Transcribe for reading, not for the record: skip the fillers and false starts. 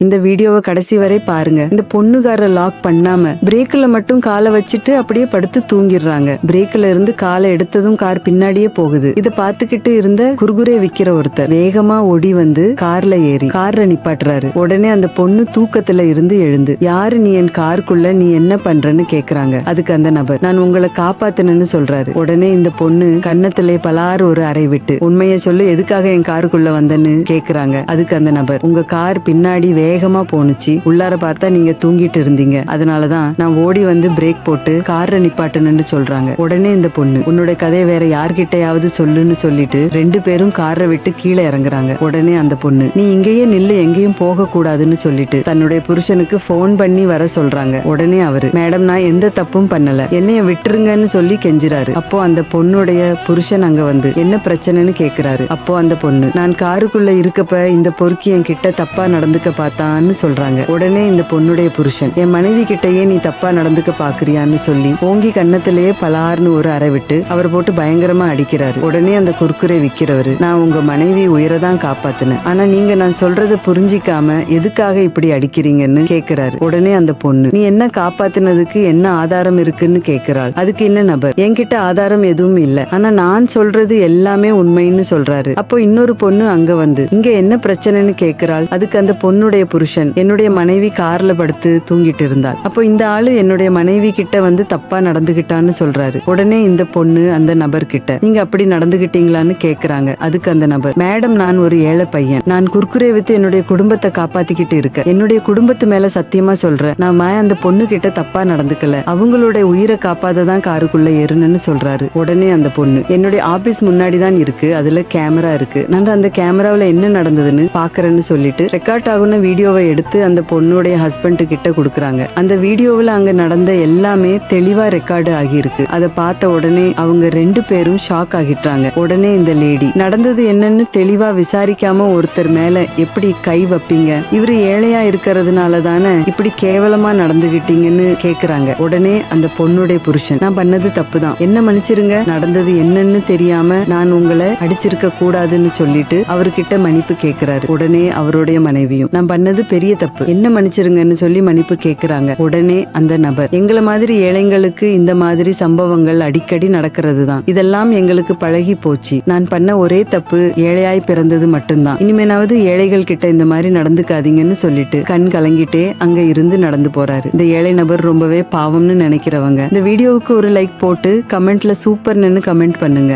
இந்த வீடியோவை கடைசி வரை பாருங்க. இந்த பொண்ணுகார லாக் பண்ணாம பிரேக்ல மட்டும் காலை வச்சுட்டு அப்படியே படுத்து தூங்கிடுறாங்க. பிரேக்ல இருந்து காலை எடுத்ததும் கார் பின்னாடியே போகுது. இத பாத்துக்கிட்டு இருந்த குர்குரே விக்கிற ஒருத்தர் வேகமா ஓடி வந்து கார்ல ஏறி கார்ல நிப்பாட்டுறாரு. உடனே அந்த பொண்ணு தூக்கத்துல இருந்து எழுந்து, யாரு நீ என் காருக்குள்ள, நீ என்ன பண்றன்னு கேக்குறாங்க. அதுக்கு அந்த நபர், நான் உங்களை காப்பாத்தினு சொல்றாரு. உடனே இந்த பொண்ணு கன்னத்திலே பலாறு ஒரு அறை விட்டு, உண்மையை சொல்லு, எதுக்காக என் காருக்குள்ள வந்தன்னு கேக்குறாங்க. அதுக்கு அந்த நபர், உங்க கார் பின்னாடி வேகமா போனுச்சு, உள்ளார பார்த்தா நீங்க தூங்கிட்டு இருந்தீங்க, அதனாலதான் நான் ஓடி வந்து பிரேக் போட்டு காரை நிப்பாட்டுன்னு சொல்றாங்க. உடனே இந்த பொண்ணு, உன்னோட கதையை வேற யார்கிட்டயாவது சொல்லுன்னு சொல்லிட்டு 2 பேரும் காரை விட்டு கீழே இறங்குறாங்க. உடனே அந்த பொண்ணு, நீ இங்கேயே நில்லு, எங்கேயும் போக கூடாதுன்னு சொல்லிட்டு தன்னுடைய புருஷனுக்கு போன் பண்ணி வர சொல்றாங்க. உடனே அவரு, மேடம் நான் எந்த தப்பும் பண்ணல, என்னைய விட்டுருங்கன்னு சொல்லி கெஞ்சுறாரு. அப்போ அந்த பொண்ணுடைய புருஷன் அங்க வந்து என்ன பிரச்சனைன்னு கேக்குறாரு. அப்போ அந்த பொண்ணு, நான் காருக்குள்ள இருக்கப்ப இந்த பொறுக்கி என் கிட்ட தப்பா நடந்துக்க பார்த்தான்னு சொல்றாங்க. உடனே இந்த பொண்ணுடைய புருஷன், என் மனைவி கிட்டயே நீ தப்பா நடந்துக்க பாக்குறியான்னு சொல்லி ஓங்கி கன்னத்திலேயே பலார்னு ஒரு அறை விட்டு அவர் போட்டு பயங்கரமா அடிக்கிறாரு. உடனே அந்த குர்குரே விக்கிறவரு, நான் உங்க மனைவி உயிரதான் காப்பாத்தினேன், ஆனா நீங்க நான் சொல்றத புரிஞ்சிக்காம எதுக்காக இப்படி அடிக்கிறீங்கன்னு கேக்குறாரு. உடனே அந்த பொண்ணு, நீ என்ன காப்பாத்தினதுக்கு என்ன ஆதாரம் இருக்குன்னு கேக்குறாள். அதுக்கு என்ன நபர், என்கிட்ட ஆதாரம் எதுவும் இல்ல, ஆனா நான் சொல்றது எல்லாமே உண்மைன்னு சொல்றாரு. அப்போ இன்னொரு பொண்ணு அங்க வந்து, இங்க என்ன பிரச்சனைன்னு கேக்குறாள். அதுக்கு அந்த பொண்ணுடைய புருஷன், என்னுடைய மனைவி கார்ல படுத்து தூங்கிட்டு இருந்தாள், அப்போ இந்த ஆளு என்னுடைய மனைவி கிட்ட வந்து தப்பா நடந்துகிட்டான்னு சொல்றாரு. உடனே இந்த பொண்ணு அந்த நபர் கிட்ட, நீங்க அப்படி நடந்துகிட்டீங்களான்னு கேக்குறாங்க. அதுக்கு அந்த நபர், மேடம் நான் ஒரு ஏழை பையன், நான் குர்குரே வித்து என்னுடைய குடும்பத்தை காப்பாத்திக்கிட்டு இருக்கேன், என்னுடைய குடும்பத்து மேல சத்தியமா சொல்றேன், நான் அந்த பொண்ணு கிட்ட தப்பா நடந்துக்கல, அவங்களுடைய உயிரை காப்பாததான் காருக்குள்ள ஏறுன்னு சொல்றாரு. உடனே அந்த பொண்ணு, என்னுடைய ஆபீஸ் முன்னாடி தான் இருக்கு, அதுல கேமரா இருக்கு, நான் அந்த கேமராவில என்ன நடந்ததுன்னு பாக்குறேன்னு சொல்லிட்டு ரெக்கார்ட் ஆகுன வீடியோவை எடுத்து அந்த பொண்ணுடைய ஹஸ்பண்ட் கிட்ட கொடுக்குறாங்க. அந்த வீடியோவில் அங்க நடந்த எல்லாமே தெளிவா ரெக்கார்டு ஆகியிருக்கு. அதை பார்த்த உடனே அவங்க 2 பேரும் ஷாக் ஆகிட்டாங்க. உடனே இந்த லேடி, நடந்தது என்னன்னு தெளிவா விசாரிக்காம ஒருத்தர் மேல எப்படி கை வைப்பீங்க, இவரு ஏழையா இருக்கிறதுனால தானே இப்படி கேவலமா நடந்துகிட்டீங்கன்னு கேக்குறாங்க. உடனே அந்த பொண்ணுடைய புருஷன், நான் பண்ணது தப்புதான், என்ன மன்னிச்சிருங்க, நடந்தது என்னன்னு தெரியாம நான் உங்களை அடிச்சிருக்க கூடாதுன்னு சொல்லிட்டு அவர்கிட்ட மன்னிப்பு கேக்குறாரு. உடனே அவருடைய மனைவியும், நான் பண்ணது பெரிய தப்பு, என்ன மன்னிச்சிருங்கன்னு சொல்லி மன்னிப்பு கேக்குறாங்க. உடனே அந்த நபர், எங்களை மாதிரி ஏழைங்களுக்கு இந்த மாதிரி சம்பவங்கள் அடிக்கடி நடக்கிறது தான், இதெல்லாம் எங்களுக்கு பழகி போச்சு, நான் பண்ண ஒரே தப்பு ஏழையாய் பிறந்தது மட்டும்தான், இனிமேனாவது ஏழைகள் கிட்ட இந்த மாதிரி நடந்துக்காதீங்கன்னு சொல்லிட்டு கண் கலங்கிட்டே அங்க இருந்து நடந்து போறாரு. இந்த ஏழை நபர் ரொம்பவே பாவம்னு நினைக்கிறவங்க இந்த வீடியோவுக்கு ஒரு லைக் போட்டு கமெண்ட்ல சூப்பர்னு கமெண்ட் பண்ணுங்க.